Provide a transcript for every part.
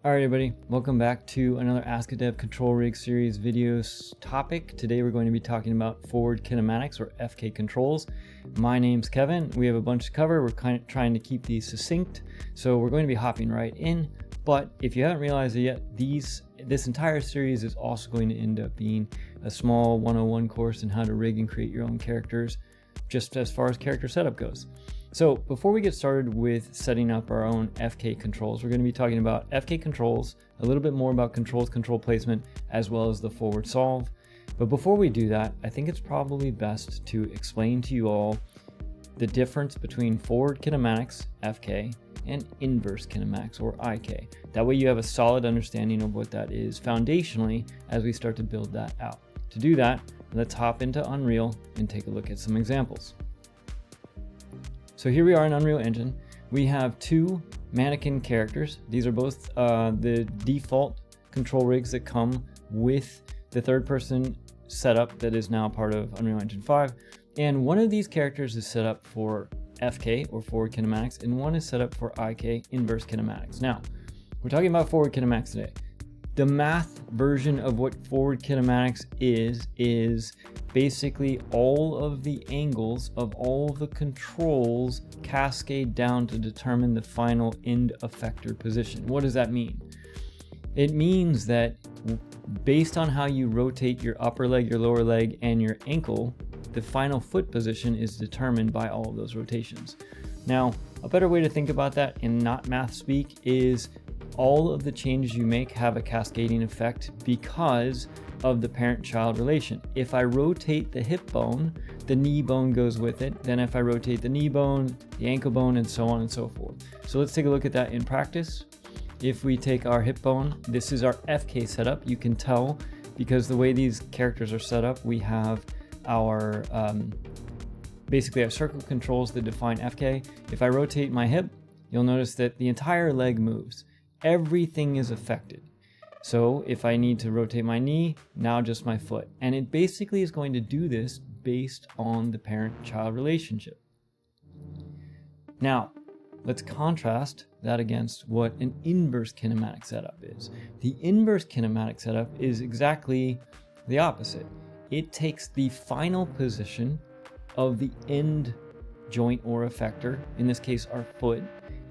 All right, everybody, welcome back to another Ask a Dev Control Rig series videos topic. Today we're going to be talking about Fwd Kinematics or FK controls. My name's Kevin. We have a bunch to cover. We're kind of trying to keep these succinct, so we're going to be hopping right in. But if you haven't realized it yet, this entire series is also going to end up being a small 101 course in how to rig and create your own characters, just as far as character setup goes. So before we get started with setting up our own FK controls, we're going to be talking about FK controls, a little bit more about controls, control placement, as well as the Fwd Solve. But before we do that, I think it's probably best to explain to you all the difference between Fwd Kinematics, FK, and Inverse Kinematics, or IK. That way you have a solid understanding of what that is foundationally as we start to build that out. To do that, let's hop into Unreal and take a look at some examples. So here we are in Unreal Engine. We have two mannequin characters. These are both the default control rigs that come with the third person setup that is now part of Unreal Engine 5. And one of these characters is set up for FK or Fwd Kinematics, and one is set up for IK, Inverse Kinematics. Now, we're talking about Fwd Kinematics today. The math version of what Fwd Kinematics is basically all of the angles of all the controls cascade down to determine the final end effector position. What does that mean? It means that based on how you rotate your upper leg, your lower leg, and your ankle, the final foot position is determined by all of those rotations. Now, a better way to think about that in not math speak is all of the changes you make have a cascading effect because of the parent-child relation. If I rotate the hip bone, the knee bone goes with it. Then if I rotate the knee bone, the ankle bone, and so on and so forth. So let's take a look at that in practice. If we take our hip bone, this is our FK setup. You can tell because the way these characters are set up, we have our basically our circle controls that define FK. If I rotate my hip, you'll notice that the entire leg moves. Everything is affected. So if I need to rotate my knee, now just my foot. And it basically is going to do this based on the parent-child relationship. Now, let's contrast that against what an inverse kinematic setup is. The inverse kinematic setup is exactly the opposite. It takes the final position of the end joint or effector, in this case our foot,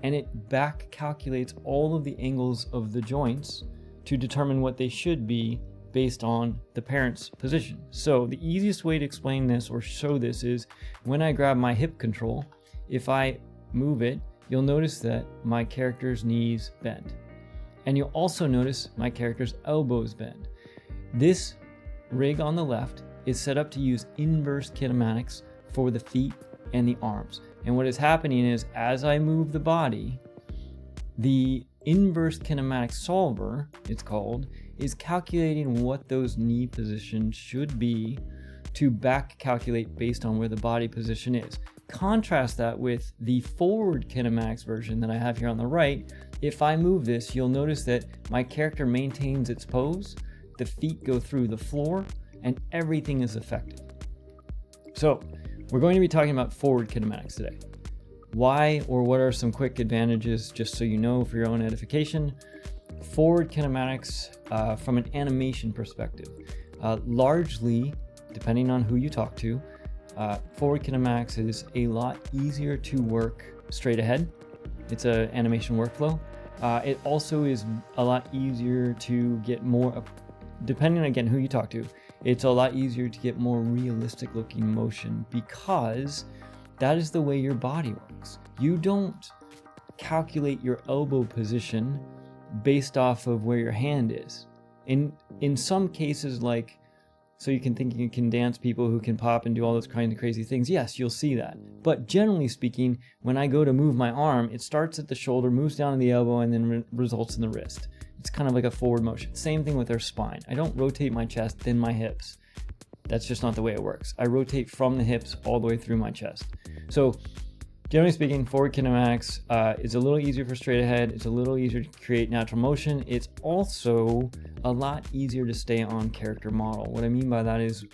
and it back calculates all of the angles of the joints to determine what they should be based on the parent's position. So the easiest way to explain this or show this is when I grab my hip control, if I move it, you'll notice that my character's knees bend. And you'll also notice my character's elbows bend. This rig on the left is set up to use inverse kinematics for the feet and the arms. And what is happening is as I move the body, the inverse kinematic solver, it's called, is calculating what those knee positions should be to back calculate based on where the body position is. Contrast that with the Fwd Kinematics version that I have here on the right. If I move this, you'll notice that my character maintains its pose, the feet go through the floor, and everything is affected. So we're going to be talking about Fwd Kinematics today. Why or what are some quick advantages, just so you know for your own edification? Fwd Kinematics from an animation perspective. Largely, depending on who you talk to, Fwd Kinematics is a lot easier to work straight ahead. It's an animation workflow. It also is a lot easier to get more, depending on, again, who you talk to, it's a lot easier to get more realistic looking motion because that is the way your body works. You don't calculate your elbow position based off of where your hand is. In some cases, like, so you can think you can dance people who can pop and do all those kind of crazy things. Yes, you'll see that. But generally speaking, when I go to move my arm, it starts at the shoulder, moves down to the elbow, and then results in the wrist. It's kind of like a forward motion. Same thing with our spine. I don't rotate my chest, then my hips. That's just not the way it works. I rotate from the hips all the way through my chest. So generally speaking, Fwd Kinematics is a little easier for straight ahead. It's a little easier to create natural motion. It's also a lot easier to stay on character model. What I mean by that is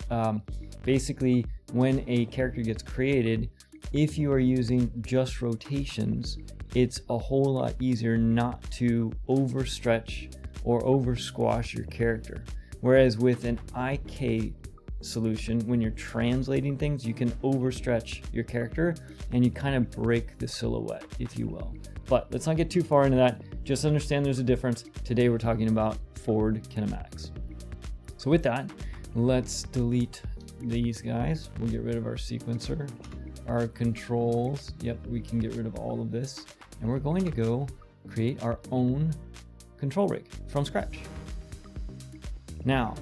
basically when a character gets created, if you are using just rotations, it's a whole lot easier not to overstretch or over squash your character. Whereas with an IK solution, when you're translating things, you can overstretch your character and you kind of break the silhouette, if you will. But let's not get too far into that. Just understand there's a difference. Today we're talking about Fwd kinematics. So with that, let's delete these guys. We'll get rid of our sequencer, our controls. Yep, we can get rid of all of this. And we're going to go create our own control rig from scratch. Now,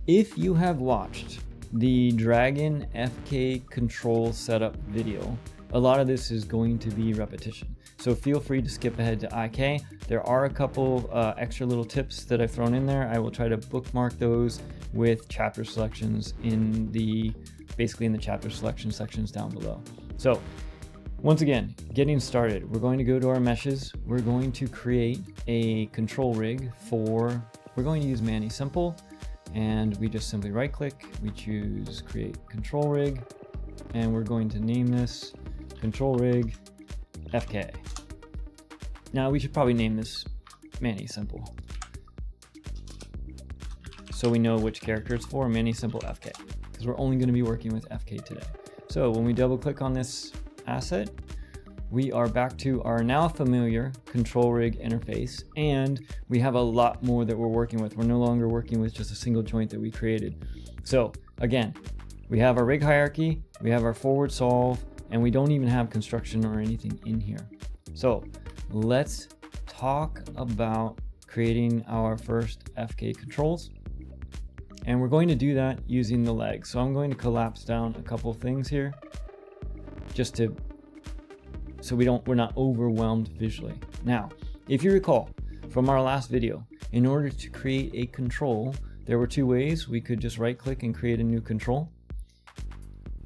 if you have watched the Dragon FK control setup video, a lot of this is going to be repetition. So feel free to skip ahead to IK. There are a couple extra little tips that I've thrown in there. I will try to bookmark those with chapter selections in the, basically in the chapter selection sections down below. So once again, getting started, we're going to go to our meshes. We're going to create a control rig for, we're going to use Mani Simple, and we just simply right click, we choose create control rig, and we're going to name this control rig FK. Now we should probably name this Mani Simple, so we know which character it's for, Mani Simple FK, because we're only going to be working with FK today. So when we double click on this asset, we are back to our now familiar control rig interface, and we have a lot more that we're working with. We're no longer working with just a single joint that we created. So again, we have our rig hierarchy, we have our Fwd Solve, and we don't even have construction or anything in here. So let's talk about creating our first FK controls. And we're going to do that using the leg. So I'm going to collapse down a couple of things here just to, so we're not overwhelmed visually. Now, if you recall from our last video, in order to create a control, there were two ways. We could just right click and create a new control.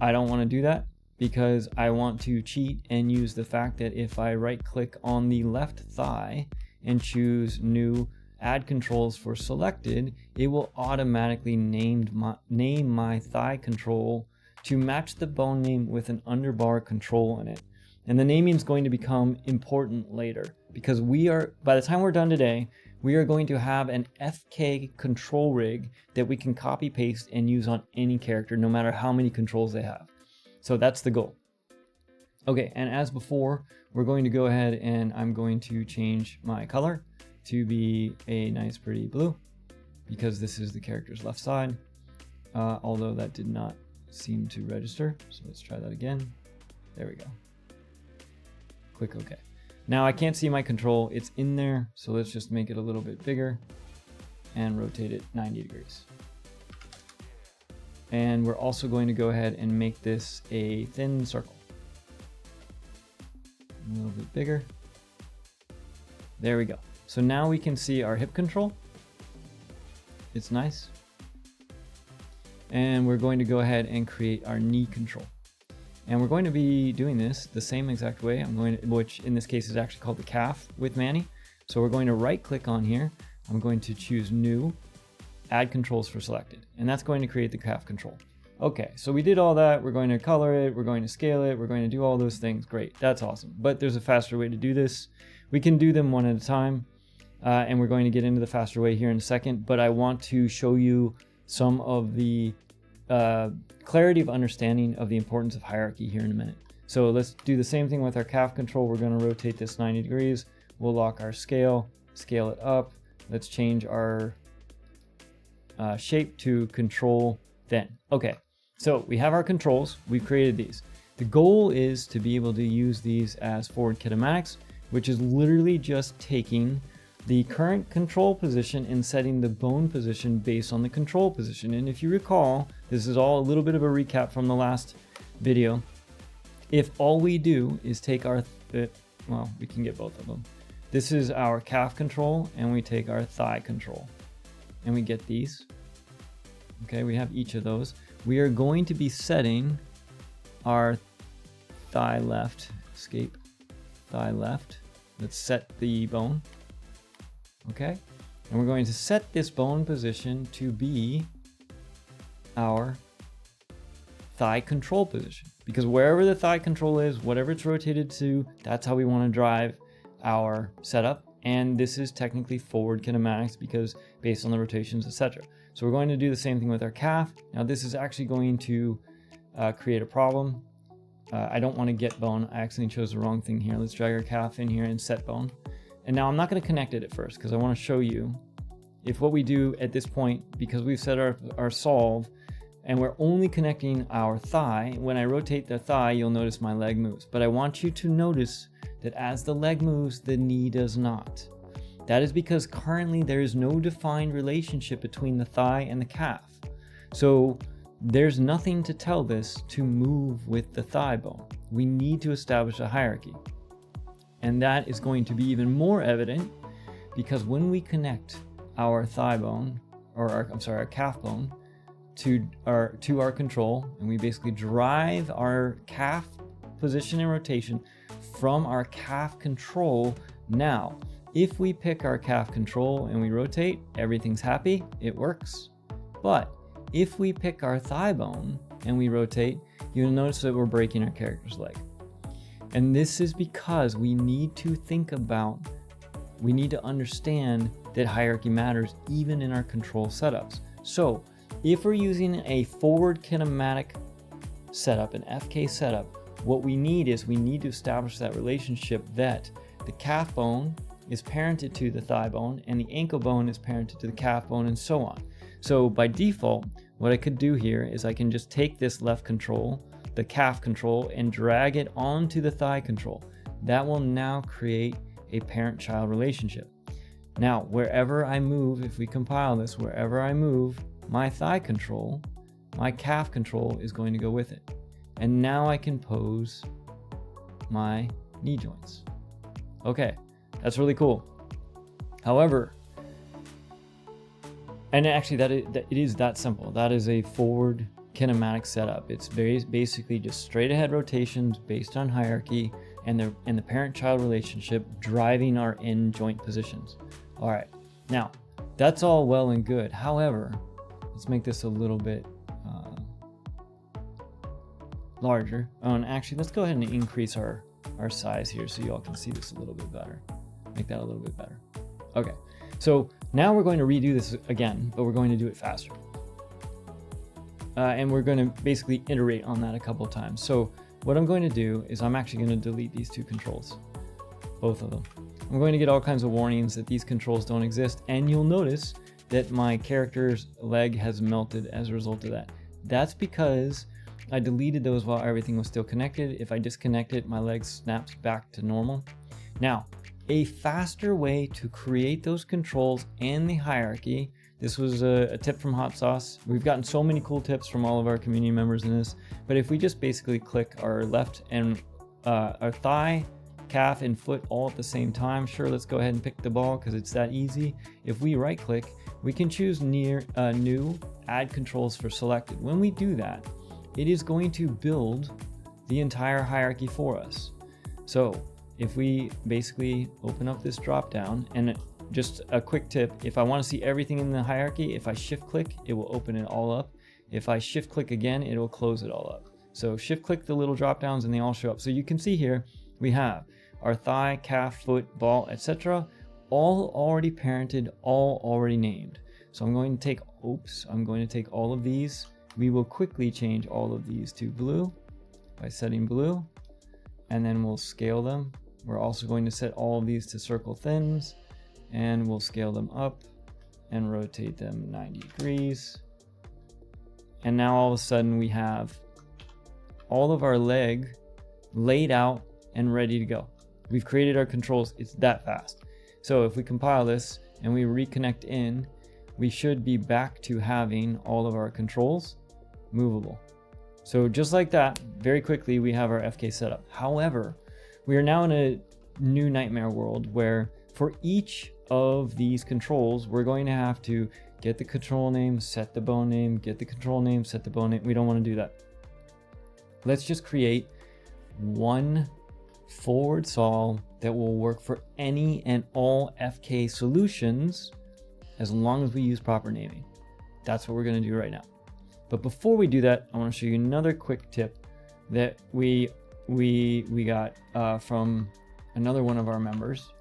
I don't want to do that, because I want to cheat and use the fact that if I right click on the left thigh and choose new add controls for selected, it will automatically name my thigh control to match the bone name with an underbar control in it. And the naming is going to become important later, because by the time we're done today, we are going to have an FK control rig that we can copy paste and use on any character, no matter how many controls they have. So that's the goal. Okay, and as before, we're going to go ahead and I'm going to change my color to be a nice pretty blue, because this is the character's left side, although that did not seem to register. So let's try that again. There we go. Click OK. Now I can't see my control, it's in there, so let's just make it a little bit bigger and rotate it 90 degrees. And we're also going to go ahead and make this a thin circle. A little bit bigger. There we go. So now we can see our hip control. It's nice. And we're going to go ahead and create our knee control. And we're going to be doing this the same exact way, which in this case is actually called the calf with Mani. So we're going to right click on here. I'm going to choose new, add controls for selected, and that's going to create the calf control. Okay, so we did all that. We're going to color it, we're going to scale it, we're going to do all those things. Great, that's awesome. But there's a faster way to do this. We can do them one at a time, and we're going to get into the faster way here in a second, but I want to show you some of the clarity of understanding of the importance of hierarchy here in a minute. So let's do the same thing with our calf control. We're going to rotate this 90 degrees. We'll lock our scale it up. Let's change our shape to control thin. Okay, so we have our controls. We've created these. The goal is to be able to use these as Fwd kinematics, which is literally just taking the current control position and setting the bone position based on the control position. And if you recall, this is all a little bit of a recap from the last video. If all we do is take our, well, we can get both of them. This is our calf control, and we take our thigh control, and we get these. Okay, we have each of those. We are going to be setting our thigh left, escape, thigh left. Let's set the bone. Okay, and we're going to set this bone position to be our thigh control position, because wherever the thigh control is, whatever it's rotated to, that's how we want to drive our setup. And this is technically forward kinematics because based on the rotations, etc. So we're going to do the same thing with our calf. Now this is actually going to create a problem. I don't want to get bone. I accidentally chose the wrong thing here. Let's drag our calf in here and set bone. And now I'm not going to connect it at first because I want to show you if what we do at this point, because we've set our solve and we're only connecting our thigh, when I rotate the thigh, you'll notice my leg moves. But I want you to notice that as the leg moves, the knee does not. That is because currently there is no defined relationship between the thigh and the calf. So there's nothing to tell this to move with the thigh bone. We need to establish a hierarchy. And that is going to be even more evident because when we connect our thigh bone, or our calf bone to our control, and we basically drive our calf position and rotation from our calf control. Now, if we pick our calf control and we rotate, everything's happy, it works. But if we pick our thigh bone and we rotate, you'll notice that we're breaking our character's leg. And this is because we need to understand that hierarchy matters even in our control setups. So if we're using a forward kinematic setup, an FK setup, what we need to establish that relationship that the calf bone is parented to the thigh bone and the ankle bone is parented to the calf bone and so on. So by default, what I could do here is I can just take this left control, the calf control, and drag it onto the thigh control. That will now create a parent-child relationship. Now, wherever I move, if we compile this, wherever I move my thigh control, my calf control is going to go with it. And now I can pose my knee joints. Okay, that's really cool. However, and actually it is that simple. That is a forward kinematic setup. It's basically just straight ahead rotations based on hierarchy and the parent-child relationship driving our end joint positions. All right, now that's all well and good. However, let's make this a little bit larger. Oh, and actually, let's go ahead and increase our size here so you all can see this a little bit better. Make that a little bit better. Okay, so now we're going to redo this again, but we're going to do it faster. And we're going to basically iterate on that a couple of times. So what I'm going to do is I'm actually going to delete these two controls, both of them. I'm going to get all kinds of warnings that these controls don't exist, and you'll notice that my character's leg has melted as a result of that. That's because I deleted those while everything was still connected. If I disconnect it, my leg snaps back to normal. Now, a faster way to create those controls and the hierarchy, this was a tip from Hot Sauce. We've gotten so many cool tips from all of our community members in this, but if we just basically click our left and our thigh, calf, and foot all at the same time, sure, let's go ahead and pick the ball because it's that easy. If we right click, we can choose new, add controls for selected. When we do that, it is going to build the entire hierarchy for us. So if we basically open up this drop down, and just a quick tip, if I want to see everything in the hierarchy, if I shift click, it will open it all up. If I shift click again, it will close it all up. So shift click the little drop downs and they all show up. So you can see here, we have our thigh, calf, foot, ball, etc. all already parented, all already named. So I'm going to take all of these. We will quickly change all of these to blue by setting blue, and then we'll scale them. We're also going to set all of these to circle thins, and we'll scale them up and rotate them 90 degrees. And now all of a sudden we have all of our leg laid out and ready to go. We've created our controls. It's that fast. So if we compile this and we reconnect in, we should be back to having all of our controls movable. So just like that, very quickly, we have our FK setup. However, we are now in a new nightmare world where for each of these controls, we're going to have to get the control name, set the bone name, get the control name, set the bone name. We don't want to do that. Let's just create one forward solve that will work for any and all FK solutions as long as we use proper naming. That's what we're going to do right now. But before we do that, I want to show you another quick tip that we got from another one of our members,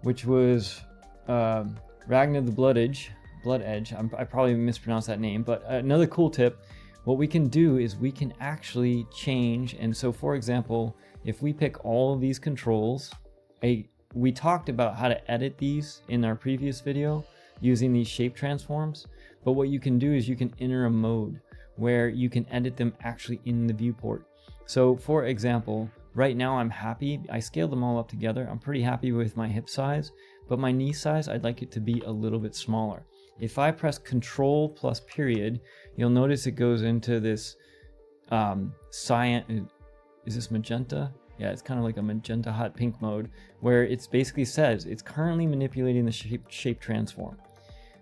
which was Ragnar the Blood Edge. I probably mispronounced that name, but another cool tip. What we can do is we can actually change. And so, for example, if we pick all of these controls, we talked about how to edit these in our previous video using these shape transforms. But what you can do is you can enter a mode where you can edit them actually in the viewport. So for example, right now I'm happy. I scaled them all up together. I'm pretty happy with my hip size, but my knee size, I'd like it to be a little bit smaller. If I press Control plus period, you'll notice it goes into this cyan. Is this magenta? Yeah, it's kind of like a magenta hot pink mode where it's basically says it's currently manipulating the shape transform.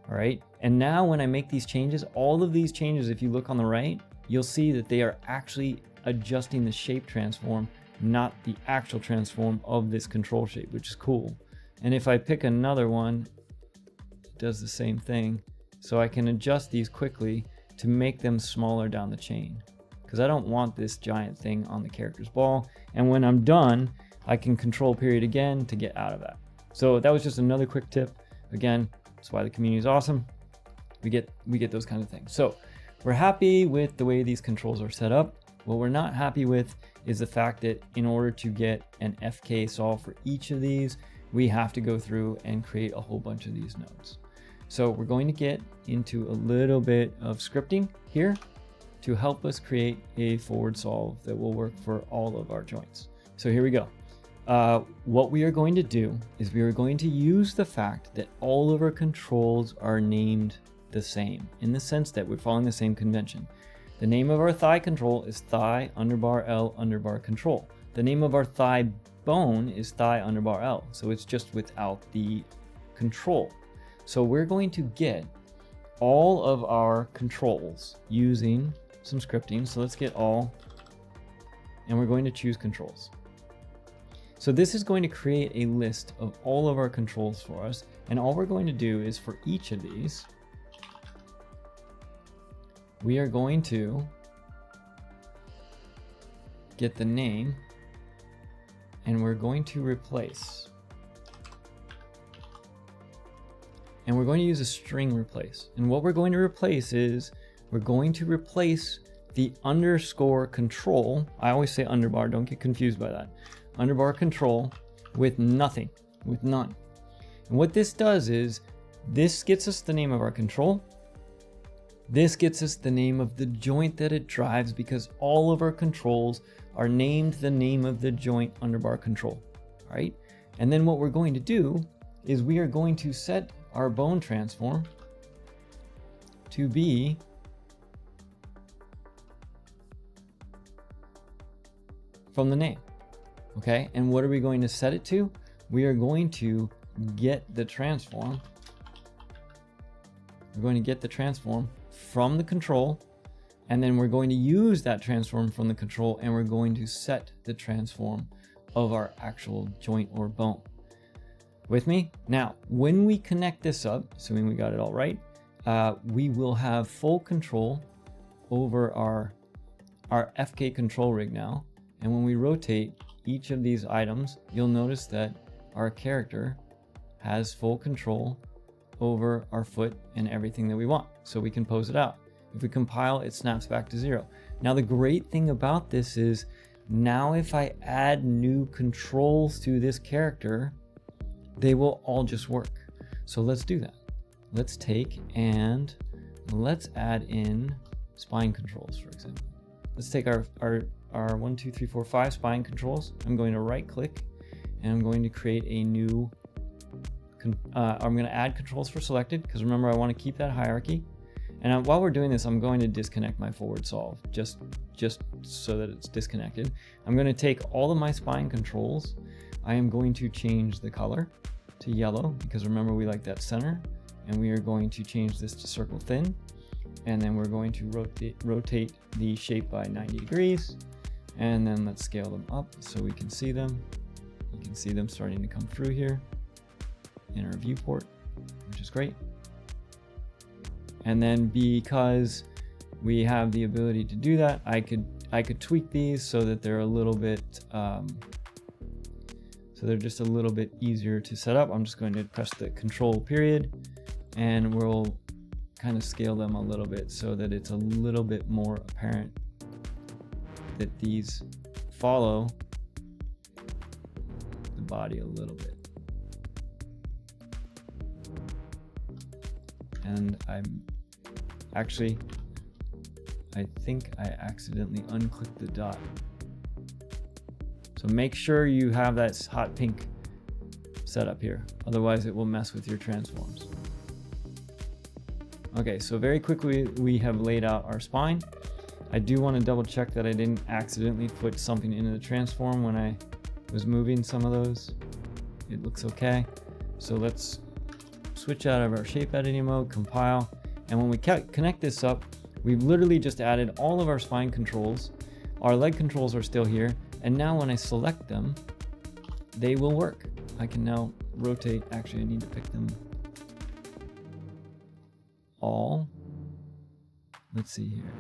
All right. And now when I make these changes, all of these changes, if you look on the right, you'll see that they are actually adjusting the shape transform, not the actual transform of this control shape, which is cool. And if I pick another one, it does the same thing. So I can adjust these quickly to make them smaller down the chain, because I don't want this giant thing on the character's ball. And when I'm done, I can Control period again to get out of that. So that was just another quick tip. Again, that's why the community is awesome. We get those kind of things. So we're happy with the way these controls are set up. What we're not happy with is the fact that in order to get an FK solve for each of these, we have to go through and create a whole bunch of these nodes. So we're going to get into a little bit of scripting here to help us create a forward solve that will work for all of our joints. So here we go. What we are going to do is we are going to use the fact that all of our controls are named the same, in the sense that we're following the same convention. The name of our thigh control is thigh underbar L underbar control. The name of our thigh bone is thigh underbar L. So it's just without the control. So we're going to get all of our controls using some scripting. So let's get all, and we're going to choose controls. So this is going to create a list of all of our controls for us. And all we're going to do is for each of these, we are going to get the name and we're going to replace. And we're going to use a string replace. And what we're going to replace is we're going to replace the underscore control. I always say underbar, don't get confused by that. Underbar control with nothing, with none. And what this does is this gets us the name of our control. This gets us the name of the joint that it drives, because all of our controls are named the name of the joint underbar control, all right? And then what we're going to do is we are going to set our bone transform to be from the name, okay? And what are we going to set it to? We are going to get the transform. We're going to get the transform from the control, and then we're going to use that transform from the control, and we're going to set the transform of our actual joint or bone. With me? Now, when we connect this up, assuming we got it all right, we will have full control over our FK control rig now. And when we rotate each of these items, you'll notice that our character has full control over our foot and everything that we want. So we can pose it out. If we compile, it snaps back to 0. Now the great thing about this is now if I add new controls to this character, they will all just work. So let's do that. Let's take and let's add in spine controls, for example. Let's take our 1, 2, 3, 4, 5 spine controls. I'm going to right click and I'm going to create a new, I'm going to add controls for selected, because remember I want to keep that hierarchy. And while we're doing this, I'm going to disconnect my forward solve just so that it's disconnected. I'm going to take all of my spine controls. I am going to change the color to yellow, because remember we like that center, and we are going to change this to circle thin, and then we're going to rotate the shape by 90 degrees, and then let's scale them up so we can see them. You can see them starting to come through here in our viewport, which is great. And then because we have the ability to do that, I could tweak these so that they're a little bit, so they're just a little bit easier to set up. I'm just going to press the Control period, and we'll kind of scale them a little bit so that it's a little bit more apparent that these follow the body a little bit. And I think I accidentally unclicked the dot. So make sure you have that hot pink set up here, otherwise it will mess with your transforms. Okay, so very quickly we have laid out our spine. I do want to double check that I didn't accidentally put something into the transform when I was moving some of those. It looks okay. So let's switch out of our shape editing mode, compile, and when we connect this up, we've literally just added all of our spine controls. Our leg controls are still here, and now when I select them, they will work. I can now rotate. Actually, I need to pick them all. Let's see here.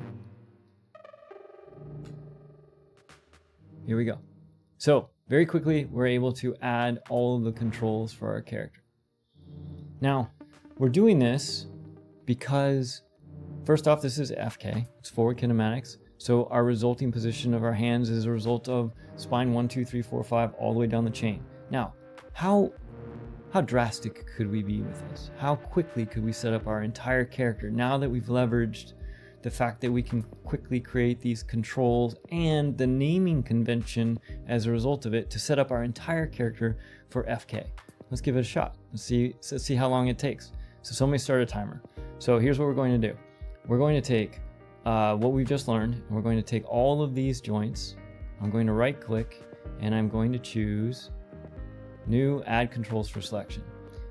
Here we go. So very quickly, we're able to add all of the controls for our character. Now, we're doing this because, first off, this is FK, it's forward kinematics. So our resulting position of our hands is a result of spine 1, 2, 3, 4, 5, all the way down the chain. Now, how drastic could we be with this? How quickly could we set up our entire character now that we've leveraged the fact that we can quickly create these controls and the naming convention as a result of it to set up our entire character for FK? Let's give it a shot. Let's see how long it takes. So somebody start a timer. So here's what we're going to do. We're going to take what we've just learned, and we're going to take all of these joints. I'm going to right click, and I'm going to choose New, Add Controls for Selection.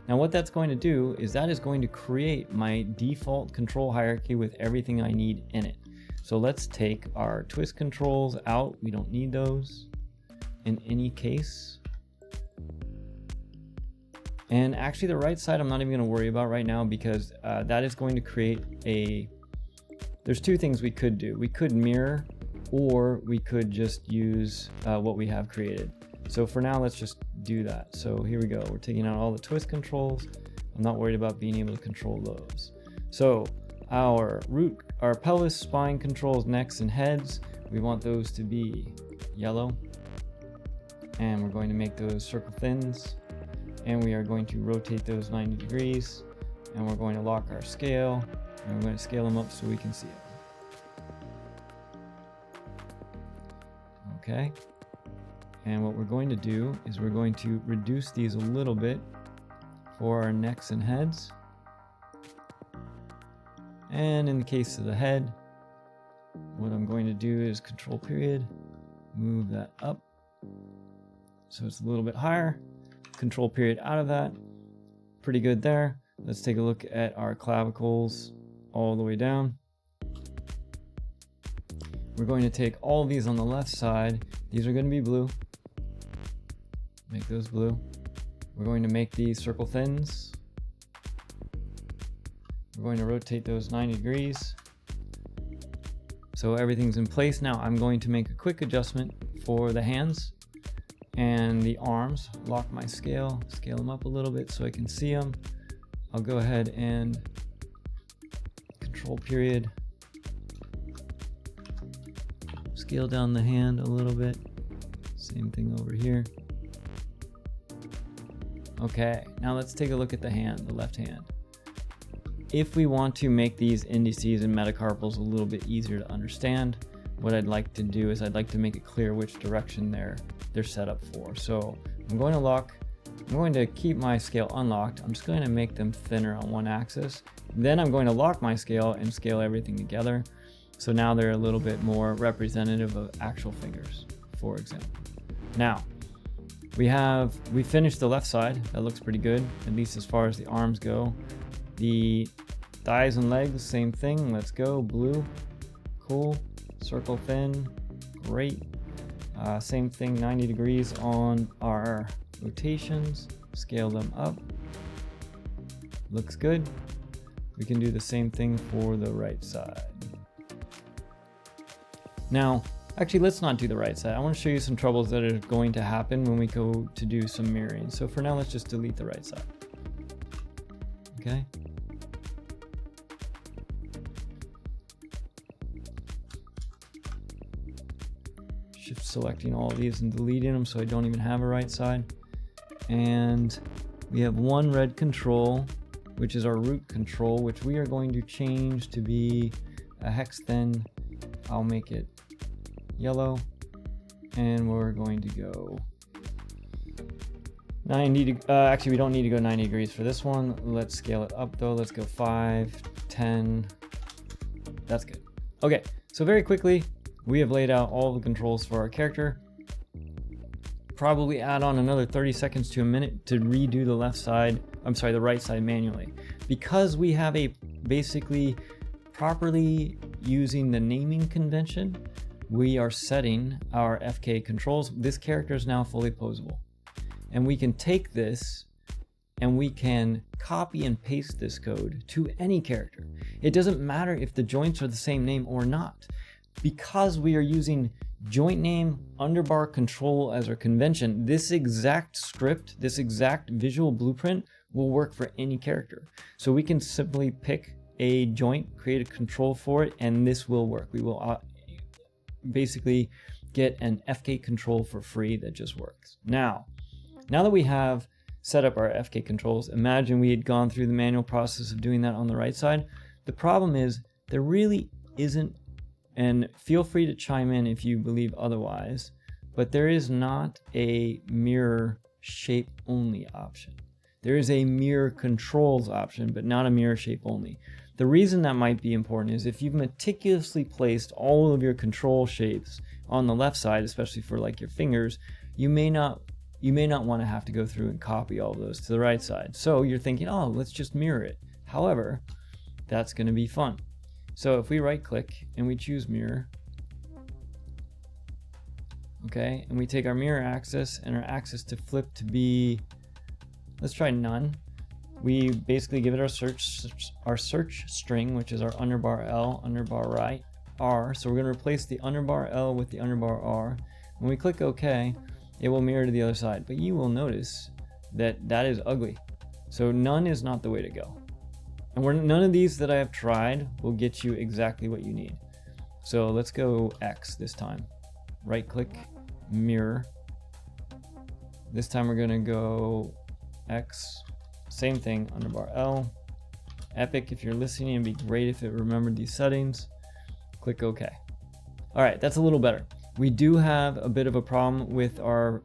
Now what that's going to do is that is going to create my default control hierarchy with everything I need in it. So let's take our twist controls out. We don't need those in any case. And actually the right side I'm not even going to worry about right now, because that is going to create there's two things we could do. We could mirror, or we could just use what we have created. So for now, let's just do that. So here we go. We're taking out all the twist controls. I'm not worried about being able to control those. So our pelvis, spine controls, necks, and heads, we want those to be yellow. And we're going to make those circle thins. And we are going to rotate those 90 degrees. And we're going to lock our scale. And we're going to scale them up so we can see it. Okay. And what we're going to do is we're going to reduce these a little bit for our necks and heads. And in the case of the head, what I'm going to do is Control period, move that up so it's a little bit higher. Control period out of that. Pretty good there. Let's take a look at our clavicles all the way down. We're going to take all of these on the left side. These are going to be blue. Make those blue. We're going to make these circle thins. We're going to rotate those 90 degrees. So everything's in place. Now I'm going to make a quick adjustment for the hands and the arms. Lock my scale, scale them up a little bit so I can see them. I'll go ahead and Control period. Scale down the hand a little bit. Same thing over here. Okay, now let's take a look at the hand, the left hand. If we want to make these indices and metacarpals a little bit easier to understand, what I'd like to do is I'd like to make it clear which direction they're set up for. So I'm going to keep my scale unlocked. I'm just going to make them thinner on one axis. Then I'm going to lock my scale and scale everything together. So now they're a little bit more representative of actual fingers, for example. Now, we finished the left side. That looks pretty good, at least as far as the arms go. The thighs and legs, same thing. Let's go. Blue. Cool. Circle thin. Great. Same thing, 90 degrees on our rotations. Scale them up. Looks good. we can do the same thing for the right side. Now, actually, let's not do the right side. I want to show you some troubles that are going to happen when we go to do some mirroring. So for now, let's just delete the right side. Okay. Shift selecting all of these and deleting them so I don't even have a right side. And we have one red control, which is our root control, which we are going to change to be a hex thin. I'll make it yellow, and we're going to go 90. Actually, we don't need to go 90 degrees for this one. Let's scale it up though. Let's go 5, 10. That's good. Okay, so very quickly, we have laid out all the controls for our character. Probably add on another 30 seconds to a minute to redo the left side, I'm sorry, the right side manually. Because we have a basically properly using the naming convention, we are setting our FK controls. This character is now fully posable. And we can take this and we can copy and paste this code to any character. It doesn't matter if the joints are the same name or not. Because we are using joint name underbar control as our convention, this exact script, this exact visual blueprint will work for any character. So we can simply pick a joint, create a control for it, and this will work. We will basically get an FK control for free that just works. Now that we have set up our FK controls, imagine we had gone through the manual process of doing that on the right side. The problem is there really isn't, and feel free to chime in if you believe otherwise, but there is not a mirror shape only option. There is a mirror controls option, but not a mirror shape only. The reason that might be important is if you've meticulously placed all of your control shapes on the left side, especially for like your fingers, you may not want to have to go through and copy all of those to the right side. So you're thinking, oh, let's just mirror it. However, that's going to be fun. So if we right click and we choose mirror, okay, and we take our mirror axis and our axis to flip to be, let's try none. We basically give it our search string, which is our underbar L, underbar right, R. So we're going to replace the underbar L with the underbar R. When we click OK, it will mirror to the other side. But you will notice that that is ugly. So none is not the way to go. And none of these that I have tried will get you exactly what you need. So let's go X this time. Right click, mirror. This time we're gonna go X, same thing, underbar L. Epic, if you're listening, it'd be great if it remembered these settings. Click OK. All right, that's a little better. We do have a bit of a problem with our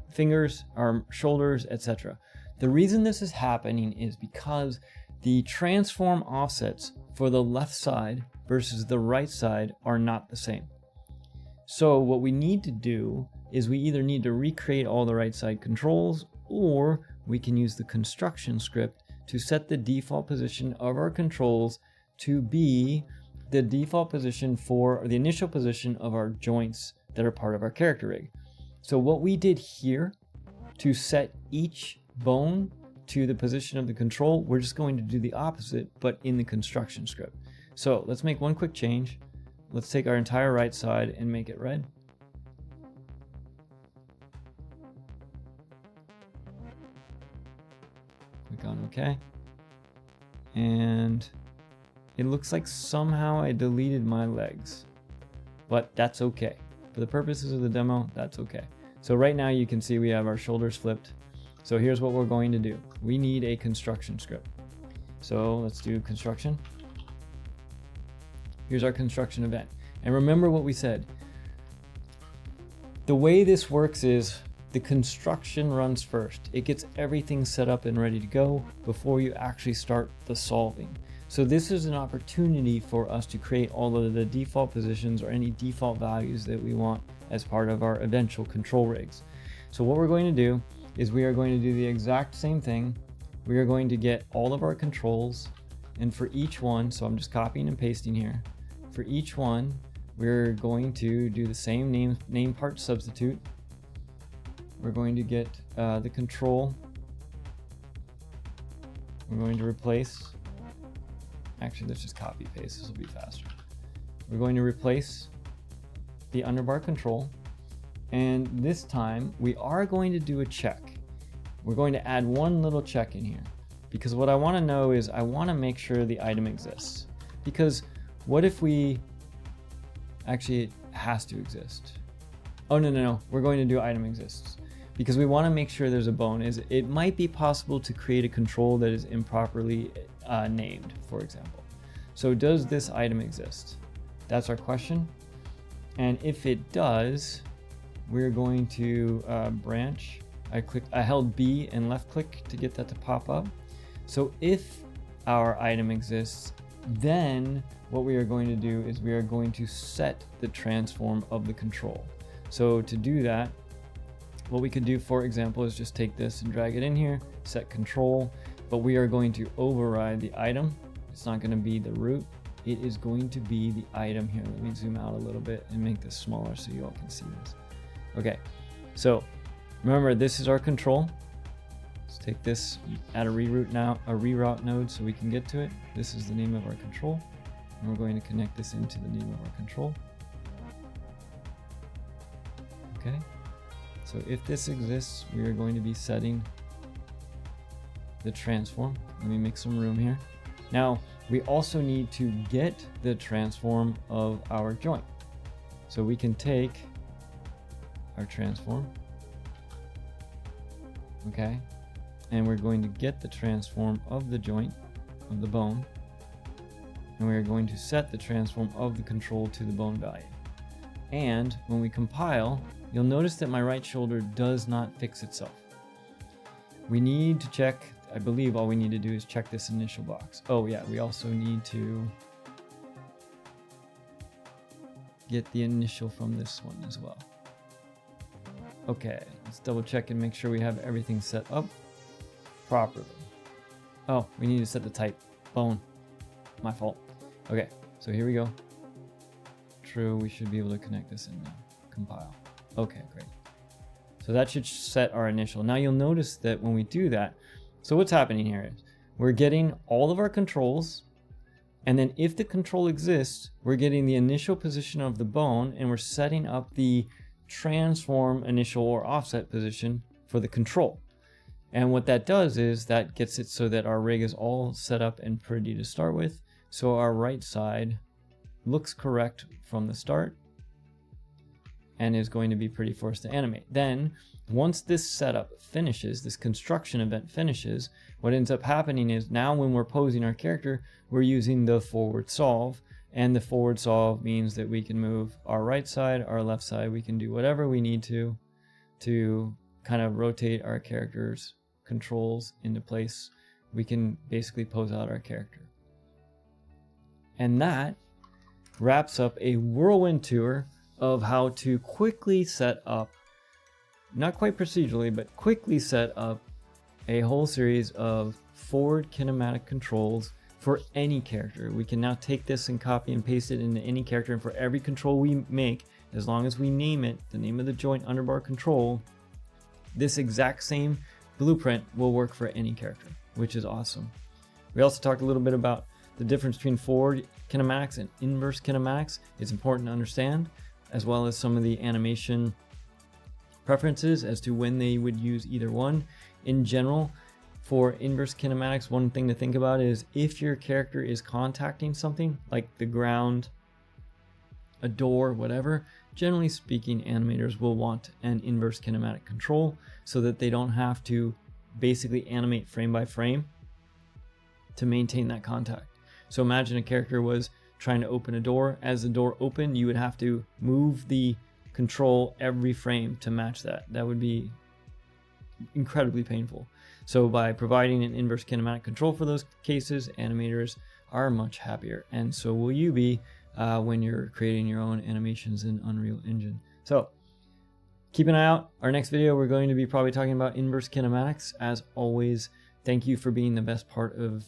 fingers, our shoulders, etc. The reason this is happening is because the transform offsets for the left side versus the right side are not the same. So what we need to do is we either need to recreate all the right side controls, or we can use the construction script to set the default position of our controls to be the default position for, or the initial position of our joints that are part of our character rig. So what we did here to set each bone to the position of the control, we're just going to do the opposite, but in the construction script. So let's make one quick change. Let's take our entire right side and make it red. Click on OK. And it looks like somehow I deleted my legs, but that's okay. For the purposes of the demo, that's okay. So right now you can see we have our shoulders flipped. So here's what we're going to do. We need a construction script. So let's do construction. Here's our construction event. And remember what we said. The way this works is the construction runs first. It gets everything set up and ready to go before you actually start the solving. So this is an opportunity for us to create all of the default positions or any default values that we want as part of our eventual control rigs. So what we're going to do is we are going to do the exact same thing. We are going to get all of our controls, and for each one, so I'm just copying and pasting here. For each one, we're going to do the same name part substitute. We're going to get the control. We're going to replace Actually, let's just copy paste, this will be faster. We're going to replace the underbar control, and this time we are going to do a check. We're going to add one little check in here, because what I want to know is I want to make sure the item exists. Because what if we actually, it has to exist. Oh no, we're going to do item exists, because we want to make sure there's a bone. It might be possible to create a control that is improperly named, for example. So does this item exist? That's our question. And if it does, we're going to branch. I held B and left click to get that to pop up. So if our item exists, then what we are going to do is we are going to set the transform of the control. So to do that, what we could do, for example, is just take this and drag it in here, set control, but we are going to override the item. It's not going to be the root. It is going to be the item here. Let me zoom out a little bit and make this smaller so you all can see this. Okay, so remember, this is our control. Let's take this, add a reroute node so we can get to it. This is the name of our control, and we're going to connect this into the name of our control. Okay, so if this exists, we are going to be setting the transform. Let me make some room here. Now, we also need to get the transform of our joint. So we can take our transform, okay, and we're going to get the transform of the joint, of the bone, and we're going to set the transform of the control to the bone value. And when we compile, you'll notice that my right shoulder does not fix itself. We need to check, I believe all we need to do is check this initial box. Oh yeah, we also need to get the initial from this one as well. Okay, let's double check and make sure we have everything set up properly. Oh, we need to set the type, bone, my fault. Okay, so here we go. True, we should be able to connect this in now, compile. Okay, great. So that should set our initial. Now you'll notice that when we do that, so what's happening here is we're getting all of our controls, and then if the control exists, we're getting the initial position of the bone, and we're setting up the transform initial or offset position for the control. And what that does is that gets it so that our rig is all set up and pretty to start with. So our right side looks correct from the start and is going to be pretty for us to animate. Then once this setup finishes, this construction event finishes, what ends up happening is now when we're posing our character, we're using the forward solve, and the forward solve means that we can move our right side, our left side, we can do whatever we need to kind of rotate our character's controls into place. We can basically pose out our character. And that wraps up a whirlwind tour of how to quickly set up, not quite procedurally, but quickly set up a whole series of forward kinematic controls for any character. We can now take this and copy and paste it into any character, and for every control we make, as long as we name it, the name of the joint underbar control, this exact same blueprint will work for any character, which is awesome. We also talked a little bit about the difference between forward kinematics and inverse kinematics. It's important to understand, as well as some of the animation preferences as to when they would use either one. In general, for inverse kinematics, one thing to think about is if your character is contacting something like the ground, a door, whatever, generally speaking, animators will want an inverse kinematic control so that they don't have to basically animate frame by frame to maintain that contact. So imagine a character was trying to open a door. As the door opened, you would have to move the control every frame to match that. That would be incredibly painful. So by providing an inverse kinematic control for those cases, animators are much happier, and so will you be when you're creating your own animations in Unreal Engine. So keep an eye out. Our next video, we're going to be probably talking about inverse kinematics. As always, thank you for being the best part of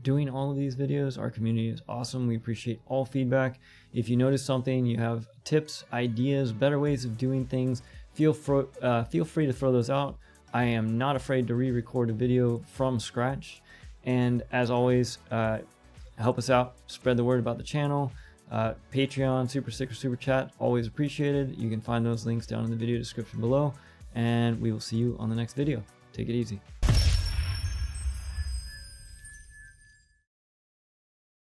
doing all of these videos. Our community is awesome. We appreciate all feedback. If you notice something, you have tips, ideas, better ways of doing things, feel free to throw those out. I am not afraid to re-record a video from scratch. And as always, help us out, spread the word about the channel. Patreon, super sticker, super chat, always appreciated. You can find those links down in the video description below, and we will see you on the next video. Take it easy.